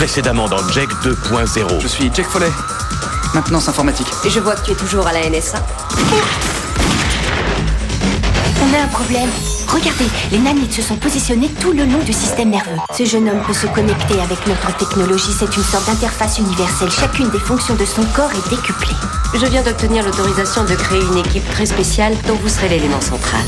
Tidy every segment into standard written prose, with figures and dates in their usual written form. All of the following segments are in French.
Précédemment dans Jake 2.0. Je suis Jake Foley, maintenance informatique. Et je vois que tu es toujours à la NSA. On a un problème. Regardez, les nanites se sont positionnés tout le long du système nerveux. Ce jeune homme peut se connecter avec notre technologie. C'est une sorte d'interface universelle. Chacune des fonctions de son corps est décuplée. Je viens d'obtenir l'autorisation de créer une équipe très spéciale dont vous serez l'élément central.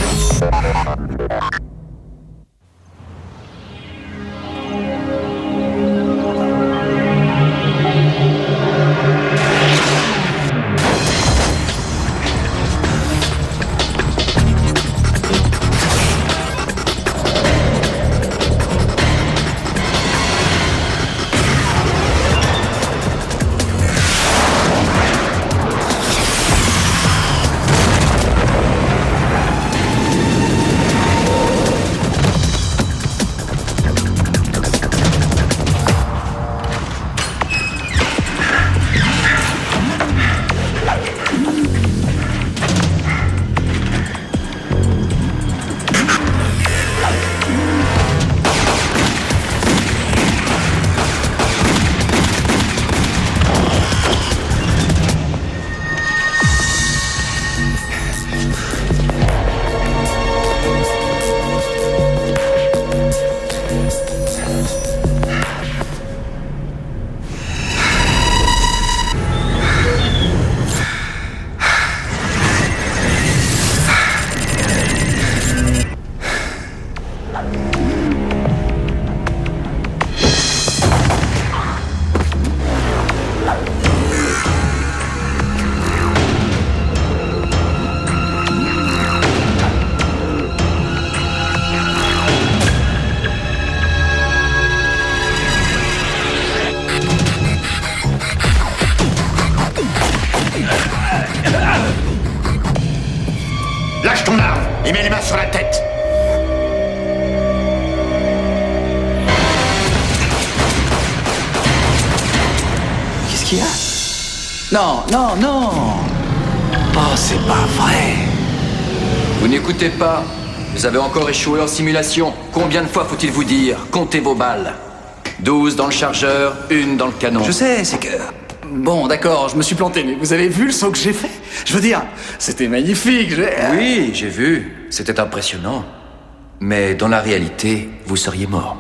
Lâche ton arme et mets les mains sur la tête. Qu'est-ce qu'il y a? Non. Oh, c'est pas vrai. Vous n'écoutez pas. Vous avez encore échoué en simulation. Combien de fois faut-il vous dire? Comptez vos balles. 12 dans le chargeur, 1 dans le canon. Je sais, c'est que... Bon, d'accord, je me suis planté, mais vous avez vu le saut que j'ai fait? Je veux dire, c'était magnifique, Oui, j'ai vu. C'était impressionnant. Mais dans la réalité, vous seriez mort.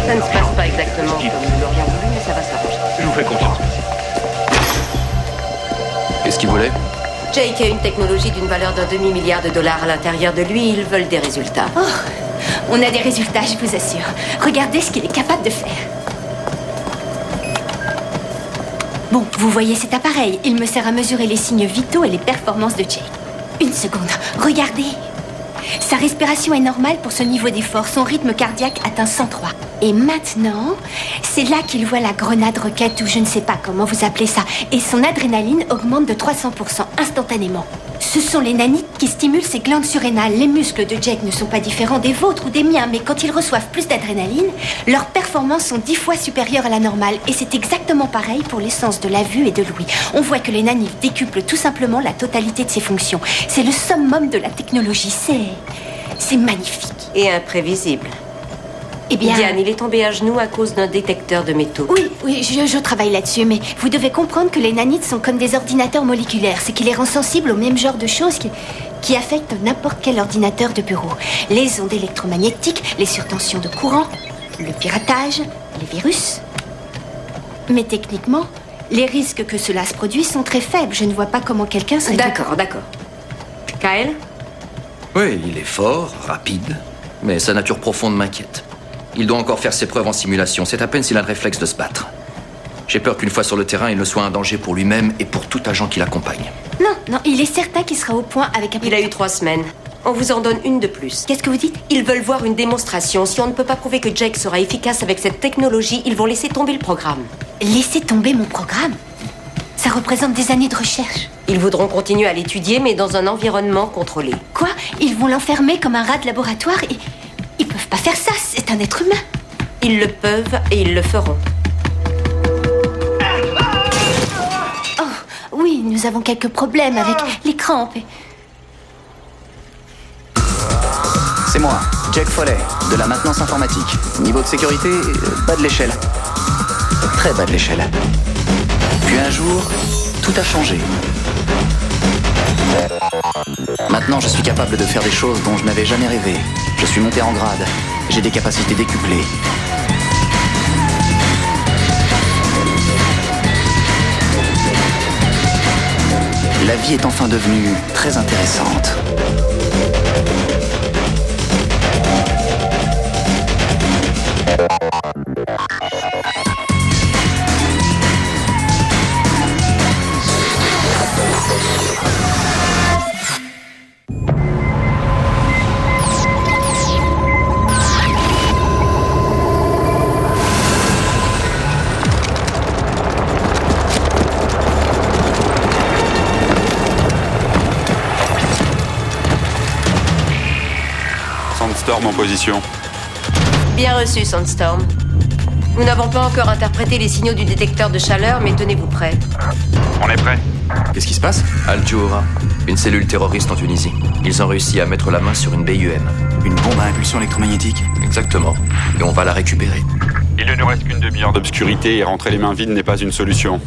Ça ne se passe pas exactement comme nous l'aurions voulu, mais ça va s'arranger. Je vous fais confiance. Qu'est-ce qu'il voulait? Jake a une technologie d'une valeur d'1 demi-milliard de dollars à l'intérieur de lui. Ils veulent des résultats. Oh, on a des résultats, je vous assure. Regardez ce qu'il est capable de faire. Bon, vous voyez cet appareil. Il me sert à mesurer les signes vitaux et les performances de Jake. Une seconde, regardez. Sa respiration est normale pour ce niveau d'effort. Son rythme cardiaque atteint 103. Et maintenant, c'est là qu'il voit la grenade roquette ou je ne sais pas comment vous appelez ça. Et son adrénaline augmente de 300% instantanément. Ce sont les nanites qui stimulent ses glandes surrénales. Les muscles de Jake ne sont pas différents des vôtres ou des miens, mais quand ils reçoivent plus d'adrénaline, leurs performances sont 10 fois supérieures à la normale. Et c'est exactement pareil pour les sens de la vue et de l'ouïe. On voit que les nanites décuplent tout simplement la totalité de ses fonctions. C'est le summum de la technologie. C'est magnifique. Et imprévisible. Eh bien... Diane, il est tombé à genoux à cause d'un détecteur de métaux. Oui, je travaille là-dessus, mais vous devez comprendre que les nanites sont comme des ordinateurs moléculaires. C'est qui les rend sensibles au même genre de choses qui affectent n'importe quel ordinateur de bureau. Les ondes électromagnétiques, les surtensions de courant, le piratage, les virus. Mais techniquement, les risques que cela se produise sont très faibles. Je ne vois pas comment quelqu'un serait... D'accord. Kyle? Oui, il est fort, rapide, mais sa nature profonde m'inquiète. Il doit encore faire ses preuves en simulation. C'est à peine s'il a le réflexe de se battre. J'ai peur qu'une fois sur le terrain, il ne soit un danger pour lui-même et pour tout agent qui l'accompagne. Non, il est certain qu'il sera au point avec un... Il a eu 3 semaines. On vous en donne une de plus. Qu'est-ce que vous dites? Ils veulent voir une démonstration. Si on ne peut pas prouver que Jake sera efficace avec cette technologie, ils vont laisser tomber le programme. Laissez tomber mon programme? Ça représente des années de recherche. Ils voudront continuer à l'étudier, mais dans un environnement contrôlé. Quoi? Ils vont l'enfermer comme un rat de laboratoire et... Ils peuvent pas faire ça, c'est un être humain. Ils le peuvent et ils le feront. Oh, oui, nous avons quelques problèmes avec les crampes. C'est moi, Jack Foley, de la maintenance informatique. Niveau de sécurité, bas de l'échelle. Très bas de l'échelle. Puis un jour, tout a changé. Maintenant, je suis capable de faire des choses dont je n'avais jamais rêvé. Je suis monté en grade. J'ai des capacités décuplées. La vie est enfin devenue très intéressante. Sandstorm en position. Bien reçu, Sandstorm. Nous n'avons pas encore interprété les signaux du détecteur de chaleur, mais tenez-vous prêts. On est prêt. Qu'est-ce qui se passe? Al-Juhra, une cellule terroriste en Tunisie. Ils ont réussi à mettre la main sur une BUM. Une bombe à impulsion électromagnétique? Exactement. Et on va la récupérer. Il ne nous reste qu'une demi-heure d'obscurité et rentrer les mains vides n'est pas une solution.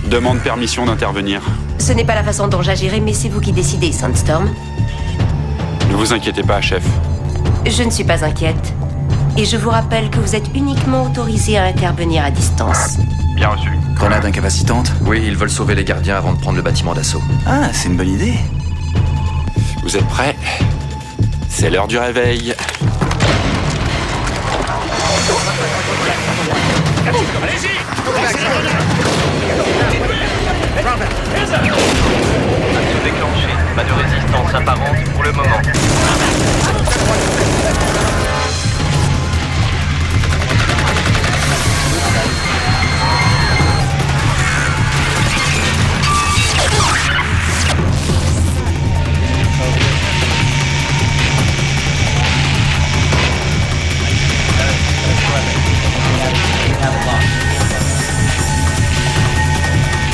Demande permission d'intervenir. Ce n'est pas la façon dont j'agirai, mais c'est vous qui décidez, Sandstorm. Ne vous inquiétez pas, chef. Je ne suis pas inquiète. Et je vous rappelle que vous êtes uniquement autorisé à intervenir à distance. Bien reçu. Grenade incapacitante? Oui, ils veulent sauver les gardiens avant de prendre le bâtiment d'assaut. Ah, c'est une bonne idée. Vous êtes prêts? C'est l'heure du réveil. Assaut déclenché. Pas de résistance apparente pour le moment.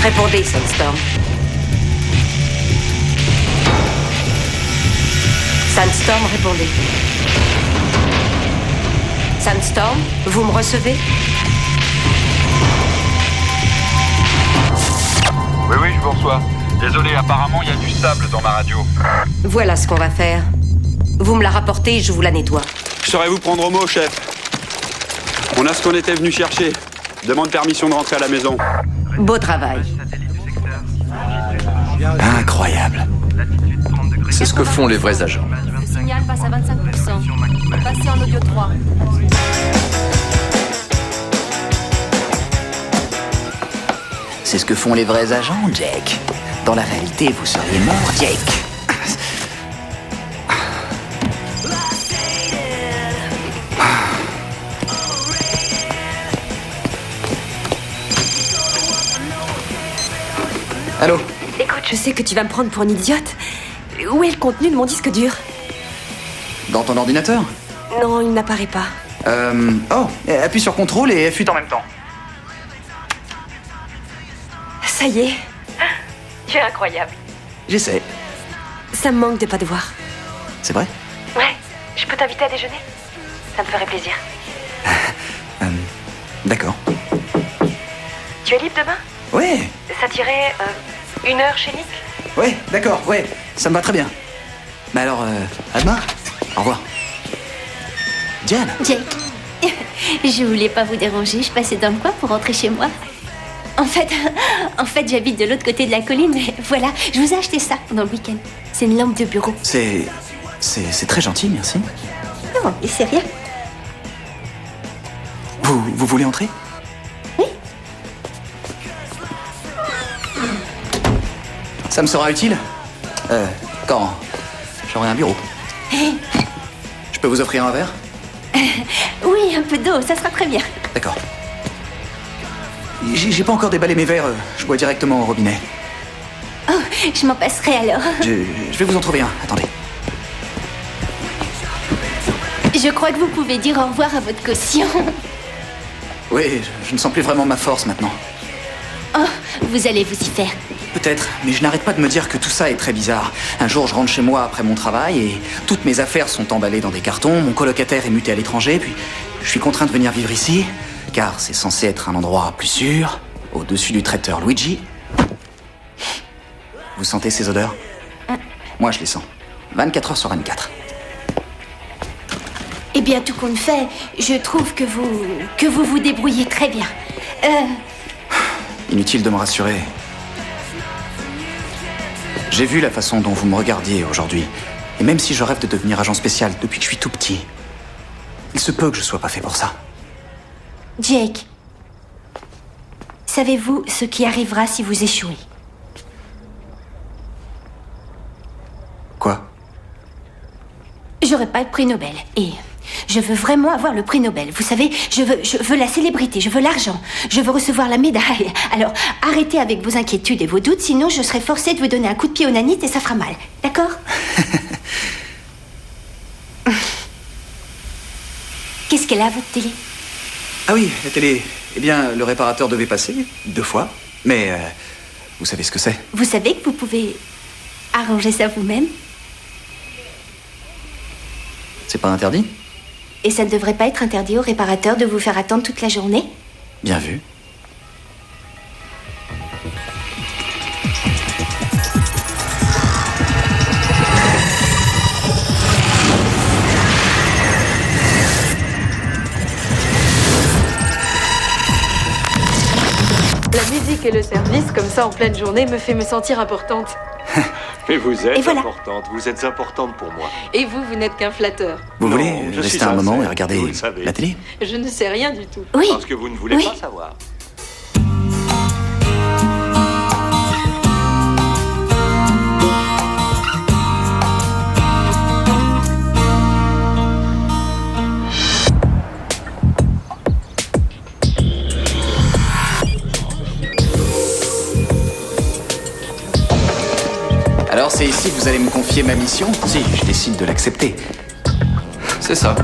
Répondez, Sandstorm. Sandstorm, répondez. Sandstorm, vous me recevez? Oui, je vous reçois. Désolé, apparemment, il y a du sable dans ma radio. Voilà ce qu'on va faire. Vous me la rapportez et je vous la nettoie. Je saurais vous prendre au mot, chef. On a ce qu'on était venu chercher. Demande permission de rentrer à la maison. Beau travail. Incroyable. C'est ce que font les vrais agents. Le signal passe à 25%. Passez en audio 3. C'est ce que font les vrais agents, Jack. Dans la réalité, vous seriez mort, Jack. Allô? Écoute, je sais que tu vas me prendre pour une idiote. Où est le contenu de mon disque dur? Dans ton ordinateur? Non, il n'apparaît pas. Oh, appuie sur contrôle et FUT en même temps. Ça y est. Tu es incroyable. J'essaie. Ça me manque de pas te voir. C'est vrai? Ouais, je peux t'inviter à déjeuner? Ça me ferait plaisir. D'accord. Tu es libre demain? Ouais, Ça t'irait 1 heure chez Nick? ouais, d'accord, ouais, ça me va très bien. Mais alors, à demain. Au revoir. Diane? Jake, je voulais pas vous déranger, je passais dans le coin pour rentrer chez moi. En fait, j'habite de l'autre côté de la colline, mais voilà, je vous ai acheté ça pendant le week-end. C'est une lampe de bureau. C'est très gentil, merci. Non, et c'est rien. Vous voulez entrer? Oui. Ça me sera utile? Quand j'aurai un bureau. Je peux vous offrir un verre? Oui, un peu d'eau, ça sera très bien. D'accord. J'ai pas encore déballé mes verres, je bois directement au robinet. Oh, je m'en passerai alors. Je vais vous en trouver un, attendez. Je crois que vous pouvez dire au revoir à votre caution. Oui, je ne sens plus vraiment ma force maintenant. Oh, vous allez vous y faire. Peut-être, mais je n'arrête pas de me dire que tout ça est très bizarre. Un jour, je rentre chez moi après mon travail et toutes mes affaires sont emballées dans des cartons, mon colocataire est muté à l'étranger, puis je suis contraint de venir vivre ici, car c'est censé être un endroit plus sûr, au-dessus du traiteur Luigi. Vous sentez ces odeurs? Moi, je les sens. 24 heures sur 24. Eh bien, tout compte fait, je trouve que vous vous débrouillez très bien. Inutile de me rassurer. J'ai vu la façon dont vous me regardiez aujourd'hui. Et même si je rêve de devenir agent spécial depuis que je suis tout petit, il se peut que je sois pas fait pour ça. Jake, savez-vous ce qui arrivera si vous échouez? Quoi? J'aurai pas de prix Nobel. Et je veux vraiment avoir le prix Nobel. Vous savez, je veux la célébrité, je veux l'argent. Je veux recevoir la médaille. Alors, arrêtez avec vos inquiétudes et vos doutes, sinon je serai forcée de vous donner un coup de pied au nanite et ça fera mal. D'accord? Qu'est-ce qu'elle a, votre télé? Ah oui, la télé. Eh bien, le réparateur devait passer 2 fois. Mais vous savez ce que c'est? Vous savez que vous pouvez arranger ça vous-même? C'est pas interdit? Et ça ne devrait pas être interdit au réparateur de vous faire attendre toute la journée? Bien vu. La musique et le service, comme ça en pleine journée, me fait me sentir importante. Mais vous êtes voilà. importante, vous êtes importante pour moi. Et vous n'êtes qu'un flatteur. Vous Non, voulez je rester suis un moment sincère, et regarder vous le savez. la télé? Je ne sais rien du tout. Oui. Parce que vous ne voulez Oui. pas savoir. Alors c'est ici que vous allez me confier ma mission? Si je décide de l'accepter. C'est ça.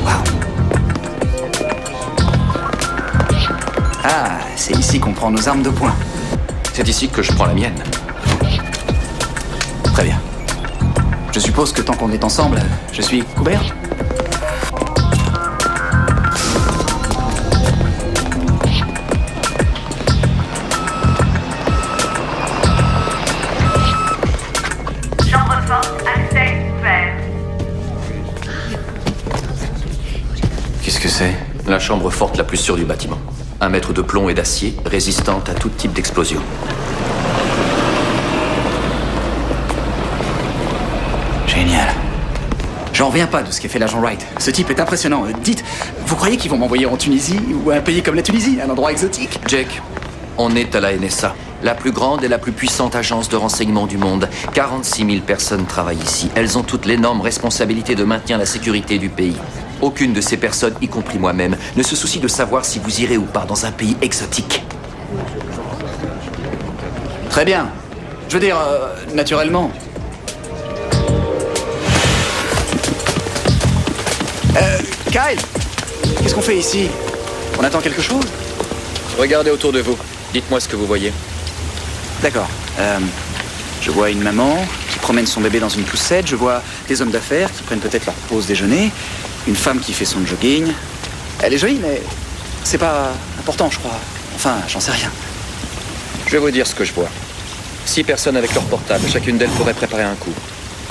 Waouh. Ah, c'est ici qu'on prend nos armes de poing. C'est ici que je prends la mienne. Très bien. Je suppose que tant qu'on est ensemble, je suis couvert? Qu'est-ce que c'est? La chambre forte la plus sûre du bâtiment. 1 mètre de plomb et d'acier, résistante à tout type d'explosion. Génial. J'en reviens pas de ce qu'a fait l'agent Wright. Ce type est impressionnant. Dites, vous croyez qu'ils vont m'envoyer en Tunisie ou à un pays comme la Tunisie, un endroit exotique? Jake, on est à la NSA, la plus grande et la plus puissante agence de renseignement du monde. 46 000 personnes travaillent ici. Elles ont toutes l'énorme responsabilité de maintenir la sécurité du pays. Aucune de ces personnes, y compris moi-même, ne se soucie de savoir si vous irez ou pas dans un pays exotique. Très bien. Je veux dire, naturellement. Kyle, qu'est-ce qu'on fait ici? On attend quelque chose? Regardez autour de vous. Dites-moi ce que vous voyez. D'accord. Je vois une maman qui promène son bébé dans une poussette. Je vois des hommes d'affaires qui prennent peut-être leur pause déjeuner. Une femme qui fait son jogging. Elle est jolie, mais c'est pas important, je crois. Enfin, j'en sais rien. Je vais vous dire ce que je vois. 6 personnes avec leur portable. Chacune d'elles pourrait préparer un coup.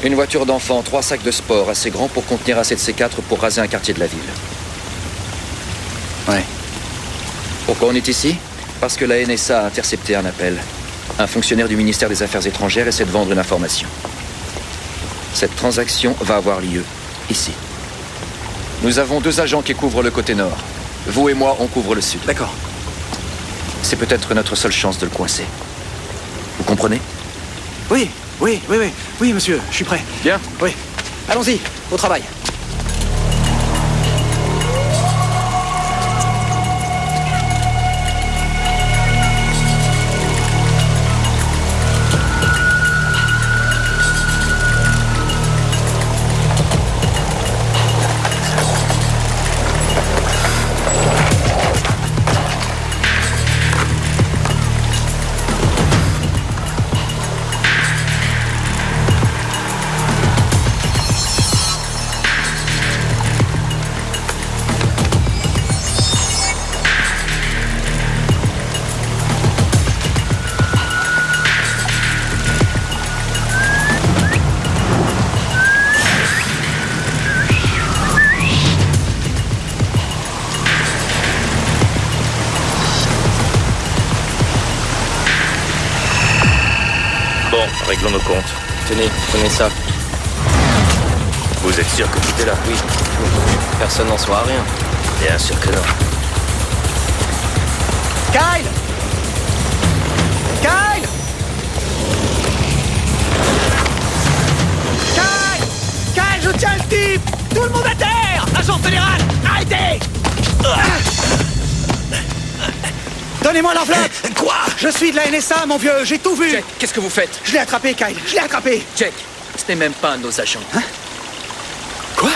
Une voiture d'enfant, 3 sacs de sport assez grands pour contenir assez de C4 pour raser un quartier de la ville. Ouais. Pourquoi on est ici? Parce que la NSA a intercepté un appel. Un fonctionnaire du ministère des Affaires étrangères essaie de vendre une information. Cette transaction va avoir lieu ici. Nous avons 2 agents qui couvrent le côté nord. Vous et moi, on couvre le sud. D'accord. C'est peut-être notre seule chance de le coincer. Vous comprenez? Oui, monsieur, je suis prêt. Bien. Oui. Allons-y, au travail. réglons nos comptes. Tenez, prenez ça. Vous êtes sûr que tout est là? Oui. Personne n'en saura rien. Bien sûr que non. Kyle! Kyle! Kyle! Kyle, je tiens le type! Tout le monde à terre! Agent fédéral, arrêtez! Donnez-moi l'enveloppe! Quoi? Je suis de la NSA, mon vieux, j'ai tout vu! Jack, qu'est-ce que vous faites? Je l'ai attrapé, Kyle, je l'ai attrapé! Jack, ce n'est même pas un de nos agents. Hein? Quoi?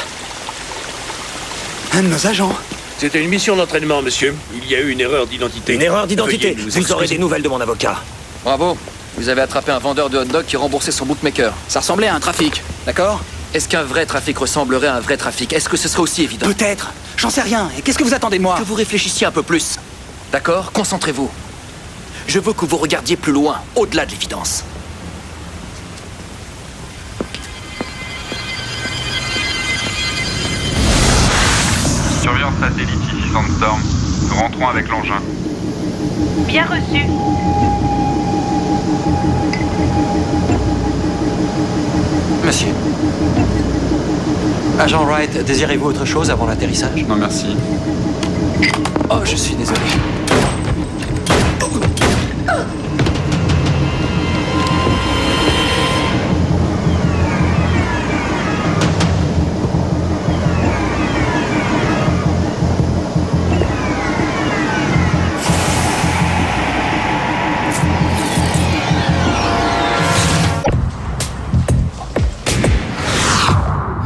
Un de nos agents? C'était une mission d'entraînement, monsieur. Il y a eu une erreur d'identité. Une erreur d'identité? Veuillez nous Vous aurez excuser. des nouvelles de mon avocat. Bravo. Vous avez attrapé un vendeur de hot-dog qui remboursait son bookmaker. Ça ressemblait à un trafic, d'accord? Est-ce qu'un vrai trafic ressemblerait à un vrai trafic? Est-ce que ce serait aussi évident? Peut-être, j'en sais rien. Et qu'est-ce que vous attendez de moi? Que vous réfléchissiez un peu plus. D'accord? Concentrez-vous. Je veux que vous regardiez plus loin, au-delà de l'évidence. Surveillance satellite ici Sandstorm. Nous rentrons avec l'engin. Bien reçu. Monsieur. Agent Wright, désirez-vous autre chose avant l'atterrissage? Non, merci. Oh, je suis désolé.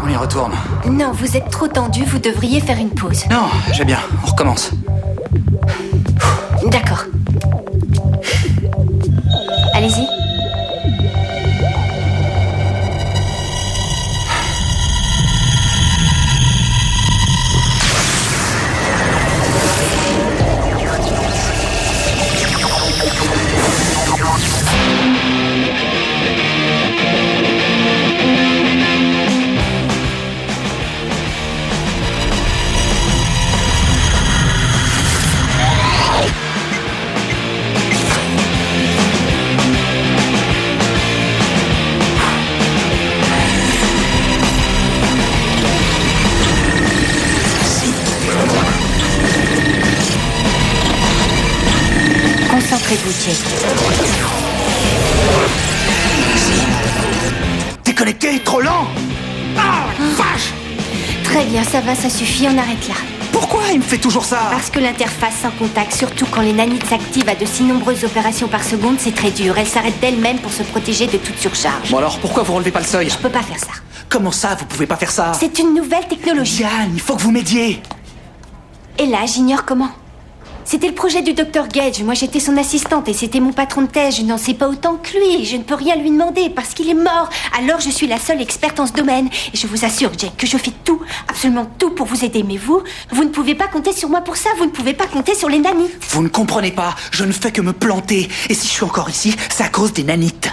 On y retourne. Non, vous êtes trop tendu, vous devriez faire une pause. Non, j'ai bien, on recommence. D'accord. Allez-y. Concentrez-vous, Jake. Déconnecté, trop lent! Ah, vache! Très bien, ça va, ça suffit, on arrête là. Pourquoi il me fait toujours ça? Parce que l'interface sans contact, surtout quand les nanites s'activent à de si nombreuses opérations par seconde, c'est très dur. Elle s'arrête d'elle-même pour se protéger de toute surcharge. Bon alors, pourquoi vous relevez pas le seuil? Je peux pas faire ça. Comment ça, vous pouvez pas faire ça? C'est une nouvelle technologie. Diane, il faut que vous m'aidiez. Et là, j'ignore comment. C'était le projet du Dr Gage. Moi, j'étais son assistante et c'était mon patron de thèse. Je n'en sais pas autant que lui. Je ne peux rien lui demander parce qu'il est mort. Alors, je suis la seule experte en ce domaine. Et je vous assure, Jake, que je fais tout, absolument tout pour vous aider. Mais vous ne pouvez pas compter sur moi pour ça. Vous ne pouvez pas compter sur les nanites. Vous ne comprenez pas. Je ne fais que me planter. Et si je suis encore ici, c'est à cause des nanites.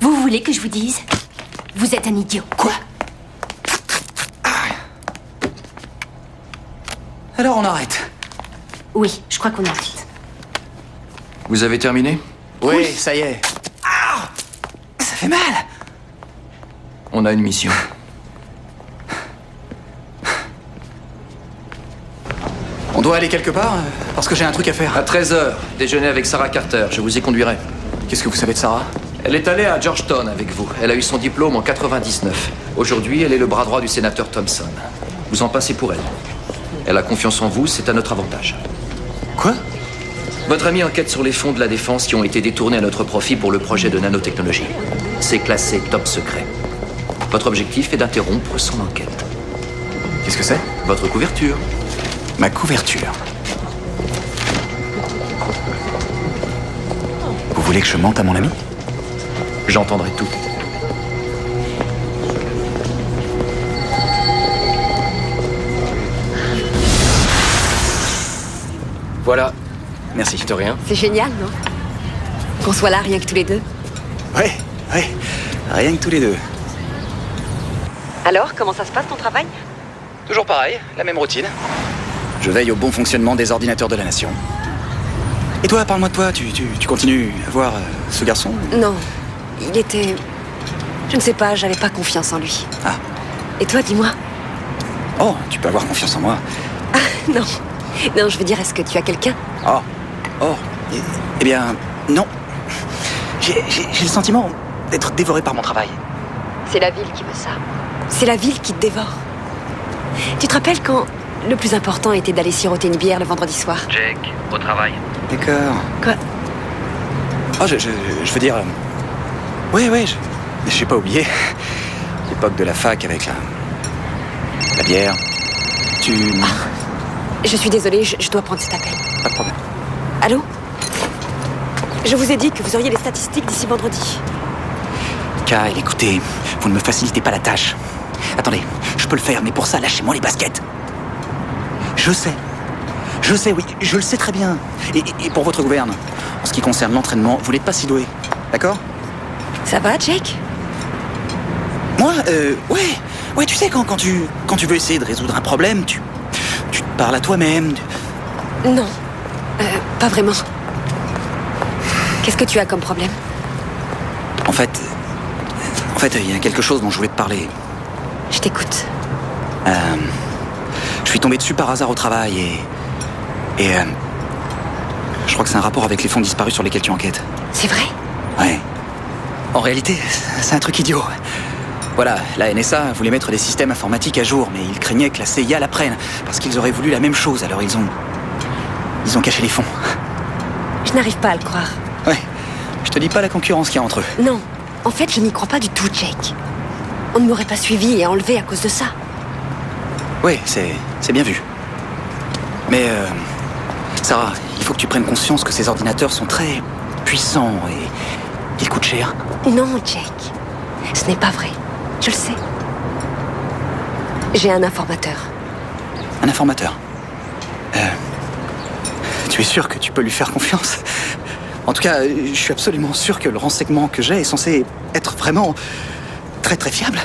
Vous voulez que je vous dise? Vous êtes un idiot. Quoi? Alors on arrête. Oui, je crois qu'on arrête. Vous avez terminé? Oui, ça y est. Ah! Ça fait mal. On a une mission. On doit aller quelque part, parce que j'ai un truc à faire. À 13h, déjeuner avec Sarah Carter, je vous y conduirai. Qu'est-ce que vous savez de Sarah? Elle est allée à Georgetown avec vous. Elle a eu son diplôme en 99. Aujourd'hui, elle est le bras droit du sénateur Thompson. Vous en passez pour elle. Elle a confiance en vous, c'est à notre avantage. Quoi? Votre ami enquête sur les fonds de la défense qui ont été détournés à notre profit pour le projet de nanotechnologie. C'est classé top secret. Votre objectif est d'interrompre son enquête. Qu'est-ce que c'est? Votre couverture. Ma couverture. Vous voulez que je mente à mon ami? J'entendrai tout. Voilà. Merci. De rien. C'est génial, non? Qu'on soit là rien que tous les deux. Ouais. Rien que tous les deux. Alors, comment ça se passe ton travail? Toujours pareil, la même routine. Je veille au bon fonctionnement des ordinateurs de la nation. Et toi, parle-moi de toi, tu continues à voir ce garçon? Non, il était... Je ne sais pas, j'avais pas confiance en lui. Ah. Et toi, dis-moi? Oh, tu peux avoir confiance en moi. Ah, non. Non, je veux dire, est-ce que tu as quelqu'un? Oh. Eh bien, non. J'ai le sentiment d'être dévoré par mon travail. C'est la ville qui veut ça. C'est la ville qui te dévore. Tu te rappelles quand le plus important était d'aller siroter une bière le vendredi soir? Jake, au travail. D'accord. Quoi? Oh, je veux dire... Oui, j'ai pas oublié. L'époque de la fac avec la bière. Je suis désolée, je dois prendre cet appel. Pas de problème. Allô? Je vous ai dit que vous auriez les statistiques d'ici vendredi. Kyle, écoutez, vous ne me facilitez pas la tâche. Attendez, je peux le faire, mais pour ça, lâchez-moi les baskets. Je sais, oui, je le sais très bien. Et pour votre gouverne, en ce qui concerne l'entraînement, vous n'êtes pas si doué, d'accord? Ça va, Jake? Moi, ouais, tu sais, quand tu veux essayer de résoudre un problème, tu te parles à toi-même. Non, pas vraiment. Qu'est-ce que tu as comme problème? En fait, il y a quelque chose dont je voulais te parler. Je t'écoute. Je suis tombé dessus par hasard au travail et je crois que c'est un rapport avec les fonds disparus sur lesquels tu enquêtes. C'est vrai? Ouais. En réalité, c'est un truc idiot. Voilà, la NSA voulait mettre des systèmes informatiques à jour, mais ils craignaient que la CIA la prenne, parce qu'ils auraient voulu la même chose, alors ils ont caché les fonds. Je n'arrive pas à le croire. Ouais, je te dis pas la concurrence qu'il y a entre eux. Non, en fait, je n'y crois pas du tout, Jake. On ne m'aurait pas suivi et enlevé à cause de ça. Oui, c'est bien vu. Mais, Sarah, il faut que tu prennes conscience que ces ordinateurs sont très puissants et ils coûtent cher. Non, Jake. Ce n'est pas vrai. Je le sais. J'ai un informateur. Un informateur? Tu es sûr que tu peux lui faire confiance? En tout cas, je suis absolument sûr que le renseignement que j'ai est censé être vraiment très très fiable.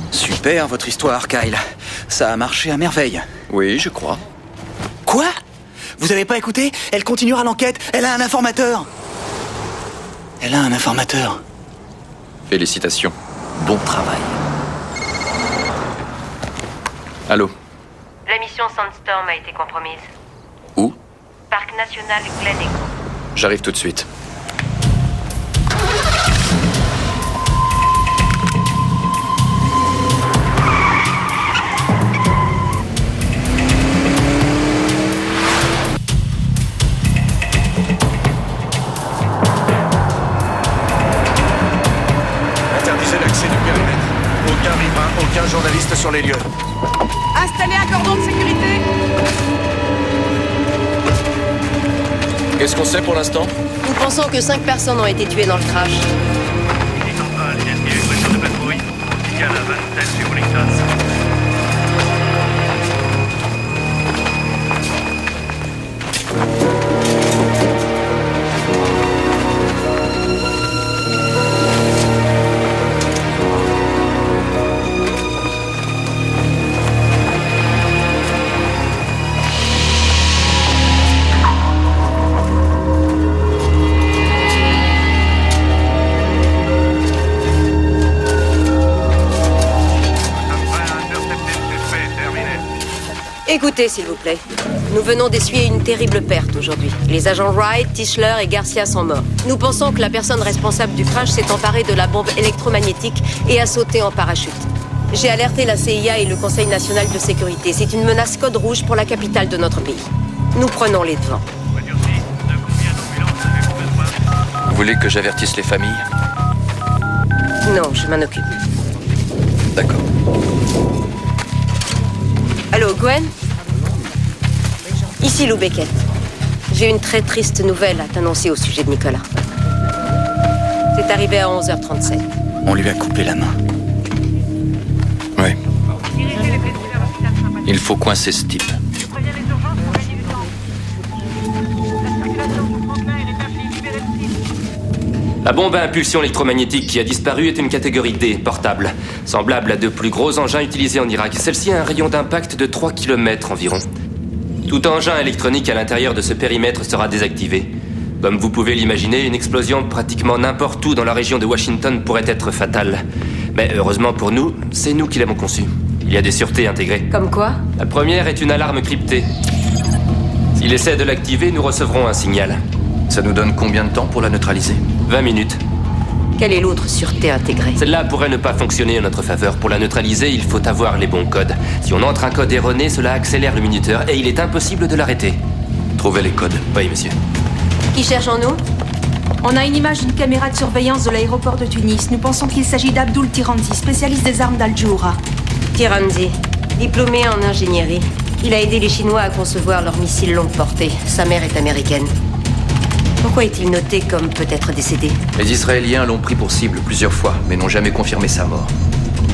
Super, votre histoire, Kyle. Ça a marché à merveille. Oui, je crois. Quoi? Vous avez pas écouté? Elle continuera l'enquête. Elle a un informateur. Elle a un informateur. Félicitations. Bon travail. Allô? La mission Sandstorm a été compromise. Où? Parc national Glen Echo. J'arrive tout de suite. Interdisez l'accès du périmètre. Aucun riverain, aucun journaliste sur les lieux. Installez un cordon de sécurité. Qu'est-ce qu'on sait pour l'instant? Nous pensons que 5 personnes ont été tuées dans le crash. Unité centrale, identifié voiture de patrouille. On signale à Van Ness sur Wellington. Écoutez, s'il vous plaît. Nous venons d'essuyer une terrible perte aujourd'hui. Les agents Wright, Tischler et Garcia sont morts. Nous pensons que la personne responsable du crash s'est emparée de la bombe électromagnétique et a sauté en parachute. J'ai alerté la CIA et le Conseil national de sécurité. C'est une menace code rouge pour la capitale de notre pays. Nous prenons les devants. Vous voulez que j'avertisse les familles? Non, je m'en occupe. D'accord. Allô, Gwen? Ici Lou Beckett. J'ai une très triste nouvelle à t'annoncer au sujet de Nicolas. C'est arrivé à 11h37. On lui a coupé la main. Oui. Il faut coincer ce type. La bombe à impulsion électromagnétique qui a disparu est une catégorie D, portable, semblable à de plus gros engins utilisés en Irak. Celle-ci a un rayon d'impact de 3 km environ. Tout engin électronique à l'intérieur de ce périmètre sera désactivé. Comme vous pouvez l'imaginer, une explosion pratiquement n'importe où dans la région de Washington pourrait être fatale. Mais heureusement pour nous, c'est nous qui l'avons conçue. Il y a des sûretés intégrées. Comme quoi? La première est une alarme cryptée. S'il essaie de l'activer, nous recevrons un signal. Ça nous donne combien de temps pour la neutraliser? 20 minutes. Quelle est l'autre sûreté intégrée? Celle-là pourrait ne pas fonctionner en notre faveur. Pour la neutraliser, il faut avoir les bons codes. Si on entre un code erroné, cela accélère le minuteur et il est impossible de l'arrêter. Trouvez les codes. Oui, monsieur. Qui cherche en nous? On a une image d'une caméra de surveillance de l'aéroport de Tunis. Nous pensons qu'il s'agit d'Abdul Tiranzi, spécialiste des armes d'Al-Djoura. Tiranzi, diplômé en ingénierie. Il a aidé les Chinois à concevoir leurs missiles longue portée. Sa mère est américaine. Pourquoi est-il noté comme peut-être décédé? Les Israéliens l'ont pris pour cible plusieurs fois, mais n'ont jamais confirmé sa mort.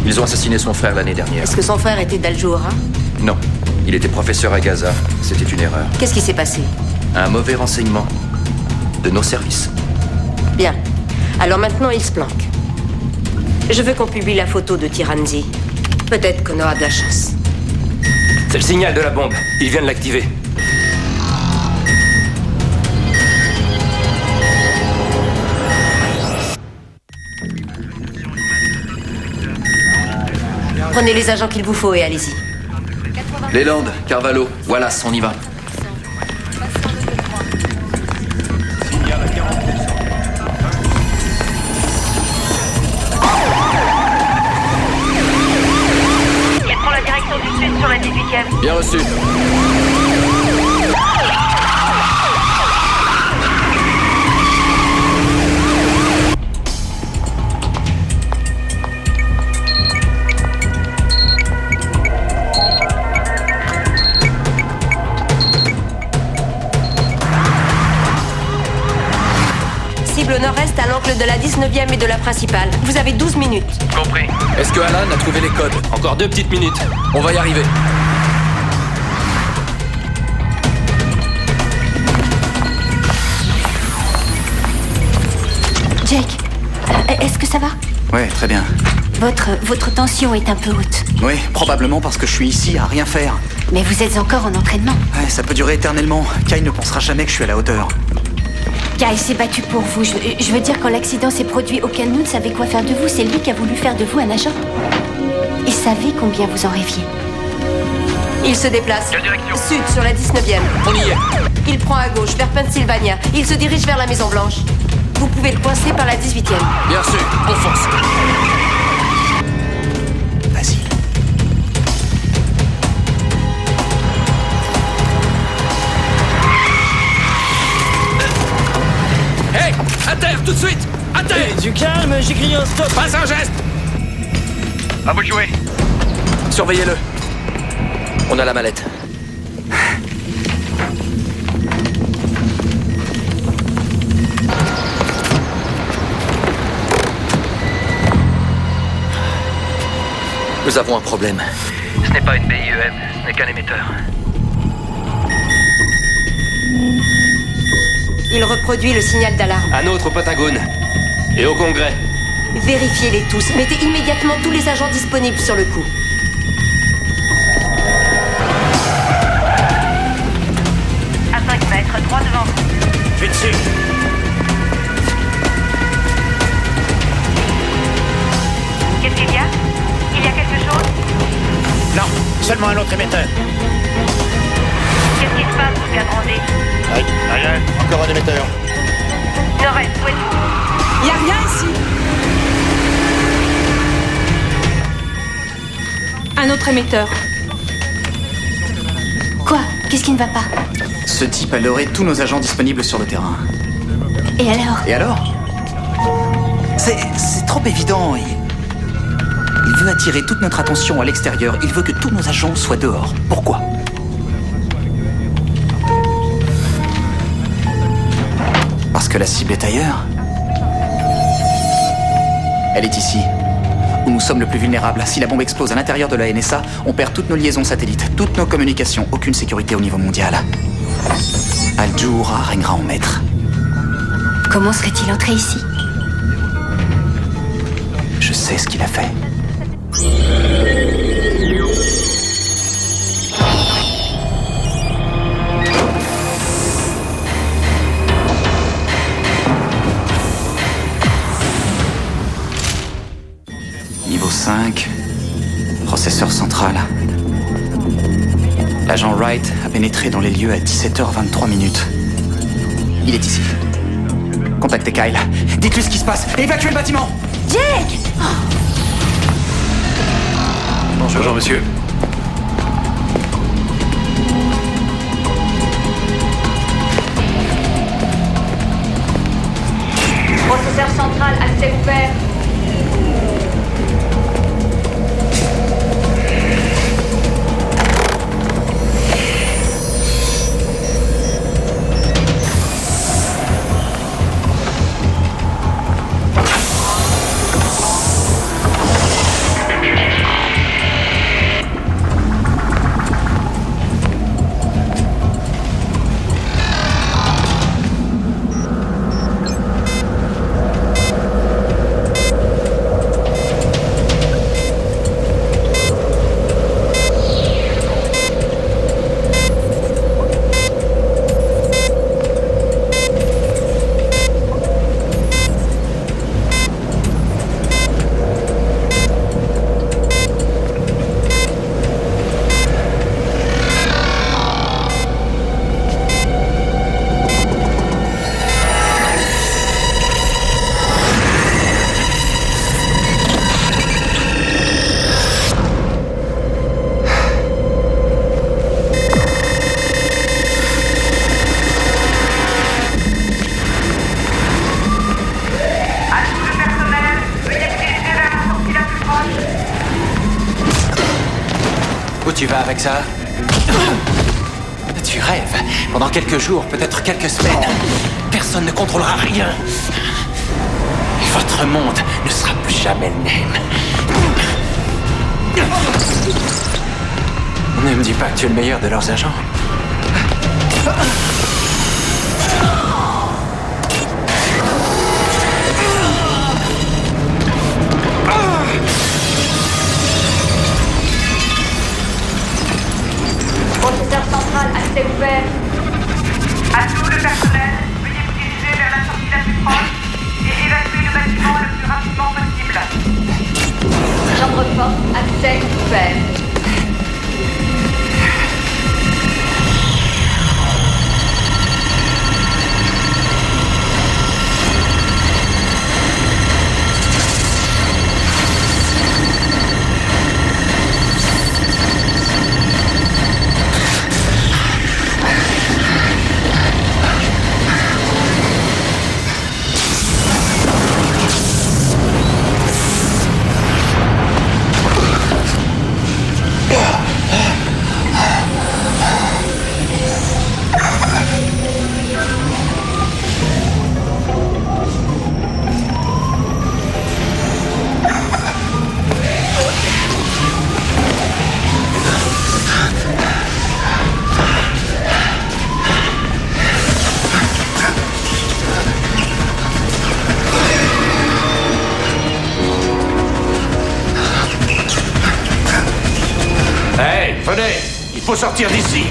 Ils ont assassiné son frère l'année dernière. Est-ce que son frère était d'Al-Djoura? Non. Il était professeur à Gaza. C'était une erreur. Qu'est-ce qui s'est passé? Un mauvais renseignement de nos services. Bien. Alors maintenant, il se planque. Je veux qu'on publie la photo de Tiranzi. Peut-être qu'on aura de la chance. C'est le signal de la bombe. Il vient de l'activer. Prenez les agents qu'il vous faut et allez-y. Leland, Carvalho, voilà, on y va. Il prend la direction du sud sur la 18e. Bien reçu. Cible nord-est à l'angle de la 19e et de la principale. Vous avez 12 minutes. Compris. Est-ce que Alan a trouvé les codes? Encore 2 petites minutes. On va y arriver. Jake, est-ce que ça va? Ouais, très bien. Votre tension est un peu haute. Oui, probablement parce que je suis ici à rien faire. Mais vous êtes encore en entraînement. Ouais, ça peut durer éternellement. Kai ne pensera jamais que je suis à la hauteur. Kai s'est battu pour vous. Je veux dire, quand l'accident s'est produit, aucun de nous ne savait quoi faire de vous. C'est lui qui a voulu faire de vous un agent. Il savait combien vous en rêviez. Il se déplace. Sud, sur la 19e. On y est. Il prend à gauche, vers Pennsylvania. Il se dirige vers la Maison Blanche. Vous pouvez le coincer par la 18e. Bien sûr, on fonce. Vas-y. Hey, à terre, tout de suite. À terre. Hey, du calme, j'ai crié un stop. Pas un geste. À vous de jouer. Surveillez-le. On a la mallette. Nous avons un problème. Ce n'est pas une BIEM, ce n'est qu'un émetteur. Il reproduit le signal d'alarme. Un autre au Pentagone. Et au Congrès. Vérifiez-les tous. Mettez immédiatement tous les agents disponibles sur le coup. À 5 mètres, droit devant vous. Vite dessus. Qu'est-ce qu'il y a? Il y a quelque chose? Non, seulement un autre émetteur. Qu'est-ce qui se passe, vous Grandé? Rien. Encore un émetteur. Nord-est, où êtes-vous? Il y a rien ici. Un autre émetteur. Quoi? Qu'est-ce qui ne va pas? Ce type a leurré tous nos agents disponibles sur le terrain. Et alors? Et alors? C'est trop évident. Il veut attirer toute notre attention à l'extérieur. Il veut que tous nos agents soient dehors. Pourquoi? Parce que la cible est ailleurs. Elle est ici, où nous sommes le plus vulnérables. Si la bombe explose à l'intérieur de la NSA, on perd toutes nos liaisons satellites, toutes nos communications, aucune sécurité au niveau mondial. Al-Djoura régnera en maître. Comment serait-il entré ici? Je sais ce qu'il a fait. Niveau 5, processeur central. L'agent Wright a pénétré dans les lieux à 17h23 minutes. Il est ici. Contactez Kyle. Dites-lui ce qui se passe. Évacuez le bâtiment. Jake! Bonjour, monsieur. Processeur central, accès ouvert. Tu vas avec ça? Tu rêves. Pendant quelques jours, peut-être quelques semaines, personne ne contrôlera rien. Et votre monde ne sera plus jamais le même. Ne me dis pas que tu es le meilleur de leurs agents. Processeur central, accès ouvert. À tout le personnel, veuillez vous diriger vers la sortie la plus proche et évacuer le bâtiment le plus rapidement possible. Chambre forte, accès ouvert. Venez, il faut sortir d'ici.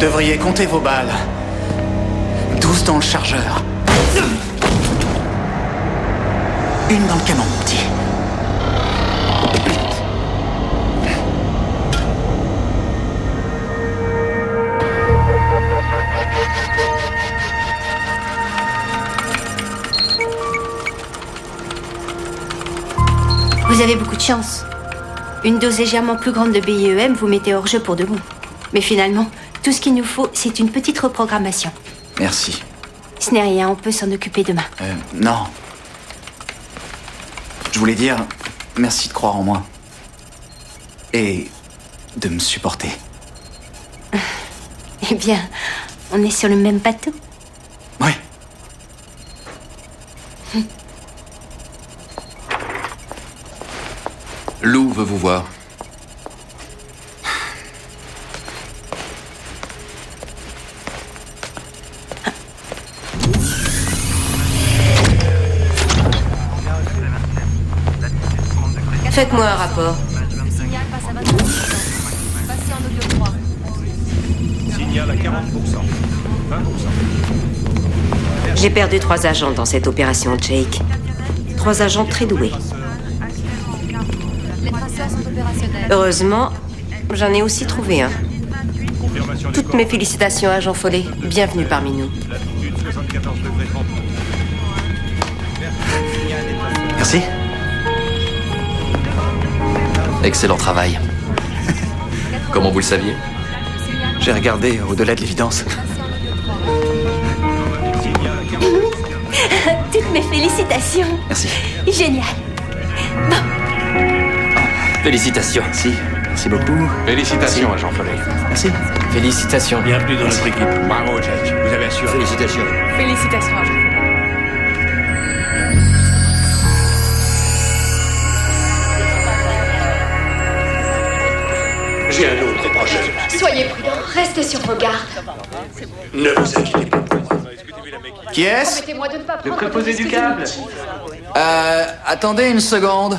devriez compter vos balles. 12 dans le chargeur. Une dans le canon, mon petit. Vous avez beaucoup de chance. Une dose légèrement plus grande de BIEM vous mettez hors jeu pour de bon. Mais finalement, tout ce qu'il nous faut, c'est une petite reprogrammation. Merci. Ce n'est rien, on peut s'en occuper demain. Non. Je voulais dire merci de croire en moi. Et de me supporter. Eh bien, on est sur le même bateau. Ouais. Lou veut vous voir. Faites-moi un rapport. Signal à 40%. 20%. J'ai perdu 3 agents dans cette opération, Jake. 3 agents très doués. Heureusement, j'en ai aussi trouvé un. Toutes mes félicitations, agent Follet. Bienvenue parmi nous. Merci. Excellent travail. Comment vous le saviez? J'ai regardé au-delà de l'évidence. Toutes mes félicitations. Merci. Génial. Bon. Félicitations. Merci beaucoup. Félicitations, agent Follet. Merci. Félicitations. Bienvenue dans notre équipe. Bravo, Jake. Vous avez assuré. Félicitations. Félicitations, agent. J'ai un autre projet. Soyez prudents, restez sur vos gardes. Ne vous inquiétez pas. Qui est-ce? Promettez-moi de ne pas Le prendre préposé du câble. Attendez une seconde.